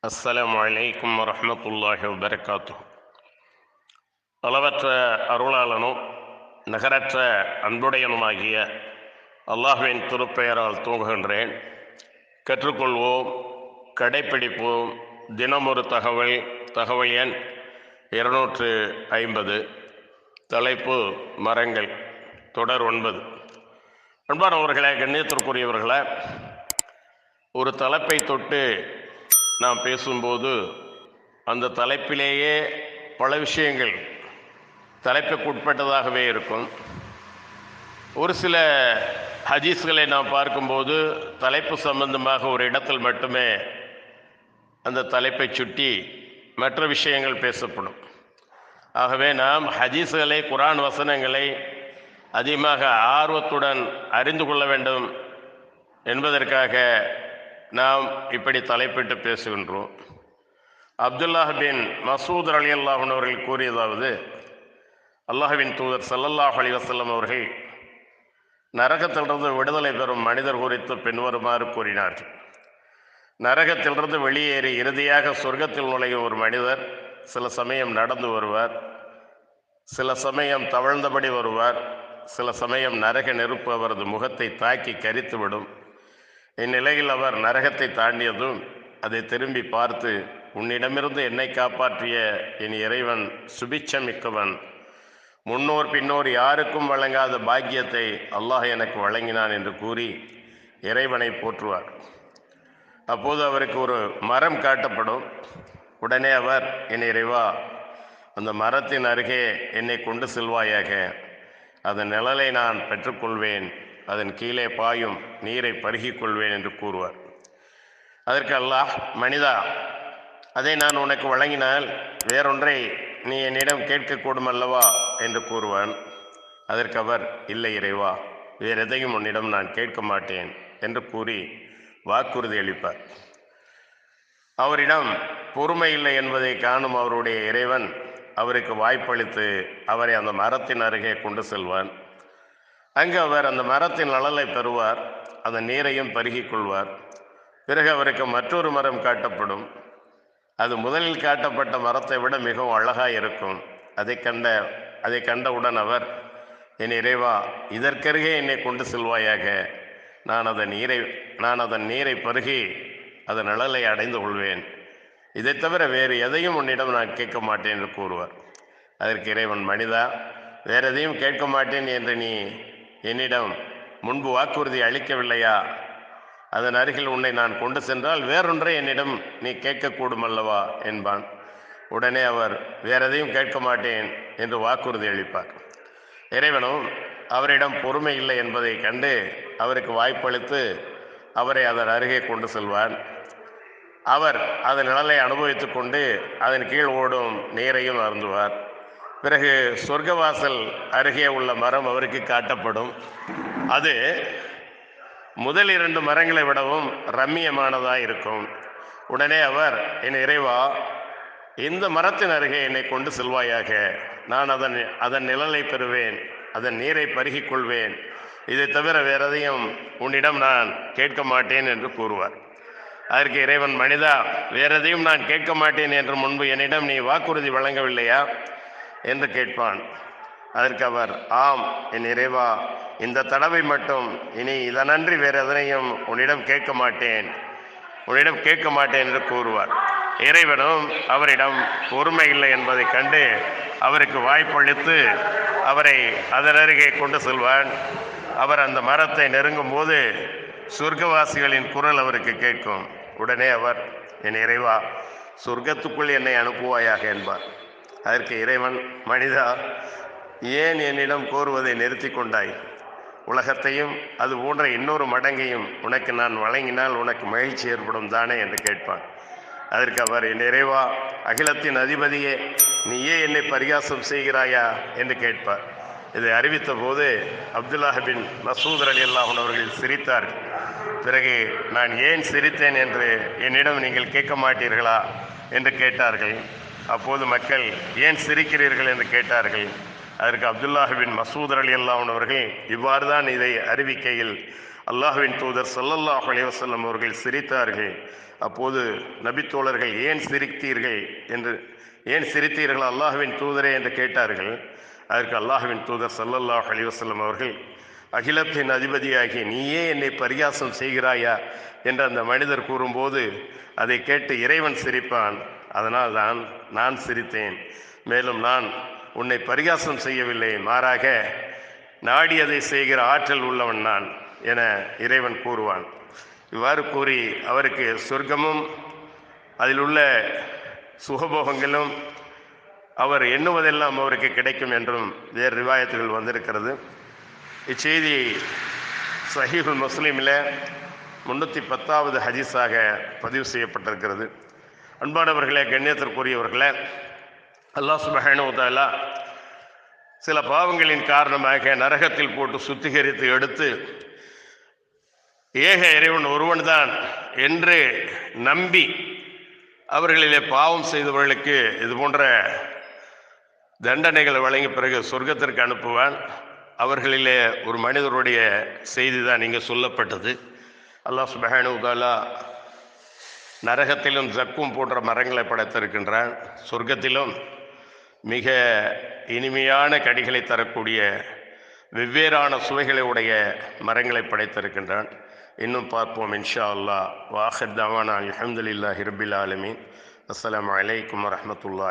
அஸ்ஸலாமு அலைக்கும் வரஹ்மத்துல்லாஹி வபரகாத்துஹு. அளவற்ற அருளாளனும் நகரற்ற அன்புடையனுமாகிய அல்லாஹ்வின் திருப்பெயரால் தூங்குகின்றேன். கற்றுக்கொள்வோம், கடைப்பிடிப்போம். தினமொரு தகவல் எண் 250. தலைப்பு மரங்கள். தொடர் 9. அன்பானவர்களே, கண்ணியத்திற்குரியவர்களே, ஒரு தலைப்பை தொட்டு நாம் பேசும்போது அந்த தலைப்பிலேயே பல விஷயங்கள் தலைப்புக்கு உட்பட்டதாகவே இருக்கும். ஒரு சில ஹதீஸ்களை நாம் பார்க்கும்போது தலைப்பு சம்பந்தமாக ஒரு இடத்தில் மட்டுமே அந்த தலைப்பை சுட்டி மற்ற விஷயங்கள் பேசப்படும். ஆகவே நாம் ஹதீஸ்களை, குர்ஆன் வசனங்களை அதிகமாக ஆர்வத்துடன் அறிந்து கொள்ள வேண்டும் என்பதற்காக நாம் இப்படி தலைப்பிட்டு பேசுகின்றோம். அப்துல்லாஹ் பின் மசூத் ரலியல்லாஹு அன்ஹு அவர்கள் கூறியதாவது, அல்லாஹ்வின் தூதர் ஸல்லல்லாஹு அலைஹி வஸல்லம் அவர்கள் நரகத்திலிருந்து விடுதலை பெறும் மனிதர் குறித்து பின்வருமாறு கூறினார்கள். நரகத்திலிருந்து வெளியேறி இறுதியாக சொர்க்கத்தில் நுழையும் ஒரு மனிதர் சில சமயம் நடந்து வருவார், சில சமயம் தவழ்ந்தபடி வருவார், சில சமயம் நரக நெருப்பு அவரது முகத்தை தாக்கி கரித்துவிடும். இந்நிலையில் அவர் நரகத்தை தாண்டியதும் அதை திரும்பி பார்த்து, உன்னிடமிருந்து என்னை காப்பாற்றிய என் இறைவன் சுபிட்சமிக்கவன், முன்னோர் பின்னோர் யாருக்கும் வழங்காத பாக்கியத்தை அல்லாஹ் எனக்கு வழங்கினான் என்று கூறி இறைவனை போற்றுவார். அப்போது அவருக்கு ஒரு மரம் காட்டப்படும். உடனே அவர், என் இறைவா, அந்த மரத்தின் அருகே என்னை கொண்டு செல்வாயாக, அதன் நிழலை நான் பெற்றுக்கொள்வேன், அதன் கீழே பாயும் நீரை பருகிக் கொள்வேன் என்று கூறுவார். அதற்கு அல்லாஹ், மனிதா, அதை நான் உனக்கு வழங்கினால் வேறொன்றை நீ என்னிடம் கேட்கக்கூடும் அல்லவா என்று கூறுவான். அதற்கு அவர், இல்லை இறைவா, வேறு எதையும் உன்னிடம் நான் கேட்க மாட்டேன் என்று கூறி வாக்குறுதி அளிப்பார். அவரிடம் பொறுமை இல்லை என்பதை காணும் அவருடைய இறைவன் அவருக்கு வாய்ப்பளித்து அவரை அந்த மரத்தின் அருகே கொண்டு செல்வான். அங்கு அவர் அந்த மரத்தின் நிழலை பெறுவார், அதன் நீரையும் பருகிக் கொள்வார். பிறகு அவருக்கு மற்றொரு மரம் காட்டப்படும். அது முதலில் காட்டப்பட்ட மரத்தை விட மிகவும் அழகாய் இருக்கும். அதை கண்டவுடன் அவர், என் இறைவா, இதற்கருகே என்னை கொண்டு செல்வாயாக, நான் அதன் நீரை பருகி அதன் நிழலை அடைந்து கொள்வேன். இதை தவிர வேறு எதையும் உன்னிடம் நான் கேட்க மாட்டேன் என்று கூறுவார். அதற்கு இறைவன், மனிதா, வேறு எதையும் கேட்க மாட்டேன் என்று நீ என்னிடம் முன்பு வாக்குறுதி அளிக்கவில்லையா? அதன் அருகில் உன்னை நான் கொண்டு சென்றால் வேறொன்றை என்னிடம் நீ கேட்கக்கூடும் அல்லவா என்பான். உடனே அவர், வேறெதையும் கேட்க மாட்டேன் என்று வாக்குறுதி அளிப்பார். இறைவனும் அவரிடம் பொறுமை இல்லை என்பதை கண்டு அவருக்கு வாய்ப்பளித்து அவரை அதன் அருகே கொண்டு செல்வான். அவர் அதன் நிழலை அனுபவித்து கொண்டு அதன் கீழ் ஓடும் நீரையும் அருந்துவார். பிறகு சொர்க்கவாசல் அருகே உள்ள மரம் அவருக்கு காட்டப்படும். அது முதல் 2 மரங்களை விடவும் ரம்மியமானதாக இருக்கும். உடனே அவர், என் இறைவா, இந்த மரத்தின் அருகே என்னை கொண்டு செல்வாயாக, நான் அதன் நிழலை பெறுவேன், அதன் நீரை பருகிக் கொள்வேன், இதை தவிர வேறெதையும் உன்னிடம் நான் கேட்க மாட்டேன் என்று கூறுவார். அதற்கு இறைவன், மனிதா, வேறெதையும் நான் கேட்க மாட்டேன் என்று முன்பு என்னிடம் நீ வாக்குறுதி வழங்கவில்லையா என்று கேட்பான். அதற்கு அவர், ஆம் என் இறைவா, இந்த தடவை மட்டும் இனி இதனன்றி வேறு எதனையும் உன்னிடம் கேட்க மாட்டேன் என்று கூறுவார். இறைவனும் அவரிடம் பொறுமை இல்லை என்பதை கண்டு அவருக்கு வாய்ப்பளித்து அவரை அதன் அருகே கொண்டு செல்வான். அவர் அந்த மரத்தை நெருங்கும் போது சொர்க்கவாசிகளின் குரல் அவருக்கு கேட்கும். உடனே அவர், என் இறைவா, சொர்க்கத்துக்குள் என்னை அனுப்புவாயாக என்பார். அதற்கு இறைவன், மனிதா, ஏன் என்னிடம் கோருவதை நிறுத்தி கொண்டாய்? உலகத்தையும் அது போன்ற இன்னொரு மடங்கையும் உனக்கு நான் வழங்கினால் உனக்கு மகிழ்ச்சி ஏற்படும் தானே என்று கேட்பான். அதற்கு அவர், என் இறைவா, அகிலத்தின் அதிபதியே, நீயே என்னை பரிகாசம் செய்கிறாயா என்று கேட்பார். இதை அறிவித்த போது அப்துல்லாஹ் பின் மசூத் ரலியல்லாஹு அன்ஹு அவர்கள் சிரித்தார்கள். பிறகு, நான் ஏன் சிரித்தேன் என்று என்னிடம் நீங்கள் கேட்க மாட்டீர்களா என்று கேட்டார்கள். அப்போது மக்கள், ஏன் சிரிக்கிறீர்கள் என்று கேட்டார்கள். அதற்கு அப்துல்லாஹ் பின் மசூத் ரலியல்லாஹு அன்ஹு அவர்கள் இவ்வாறு தான் இதை அறிவிக்கையில், அல்லாஹ்வின் தூதர் ஸல்லல்லாஹு அலைஹி வஸல்லம் அவர்கள் சிரித்தார்கள். அப்போது நபித்தோழர்கள் ஏன் சிரித்தீர்கள் அல்லாஹ்வின் தூதரே என்று கேட்டார்கள். அதற்கு அல்லாஹ்வின் தூதர் ஸல்லல்லாஹு அலைஹி வஸல்லம் அவர்கள், அகிலத்தின் அதிபதியாகி நீயே என்னை பரிகாசம் செய்கிறாயா என்று அந்த மனிதர் கூறும்போது அதை கேட்டு இறைவன் சிரிப்பான். அதனால் தான் நான் சிரித்தேன். மேலும் நான் உன்னை பரிகாசம் செய்யவில்லை, மாறாக நாடியதை செய்கிற ஆற்றல் உள்ளவன் நான் என இறைவன் கூறுவான். இவ்வாறு கூறி அவருக்கு சொர்க்கமும் அதில் உள்ள சுகபோகங்களும் அவர் எண்ணுவதெல்லாம் அவருக்கு கிடைக்கும் என்றும் வேறு ரிவாயத்துகள் வந்திருக்கிறது. இச்செய்தி சஹீஹுல் முஸ்லிமில் 310வது ஹதீஸாக பதிவு செய்யப்பட்டிருக்கிறது. அன்பானவர்களே, கண்ணியத்திற்குரியவர்களே, அல்லாஹ் சுப்ஹானஹு வ தஆலா சில பாவங்களின் காரணமாக நரகத்தில் போட்டு சுத்திகரித்து எடுத்து ஏக இறைவன் ஒருவன்தான் என்று நம்பி அவர்களிலே பாவம் செய்தவர்களுக்கு இது போன்ற தண்டனைகளை வழங்கிய பிறகு சொர்க்கத்திற்கு அனுப்புவான். அவர்களிலே ஒரு மனிதருடைய செய்தி தான் இங்கே சொல்லப்பட்டது. அல்லாஹ் சுப்ஹானஹு வ தஆலா நரகத்திலும் ஜக்கும் போன்ற மரங்களை படைத்திருக்கின்றான். சொர்க்கத்திலும் மிக இனிமையான கனிகளை தரக்கூடிய வெவ்வேறான சுவைகளை உடைய மரங்களை படைத்திருக்கின்றான். இன்னும் பார்ப்போம் இன்ஷா அல்லாஹ். வாஹிர் தவானா அல்ஹம்துலில்லாஹி ரப்பில் ஆலமீன். அஸ்ஸலாமு அலைக்கும் வரஹ்மத்துல்லாஹி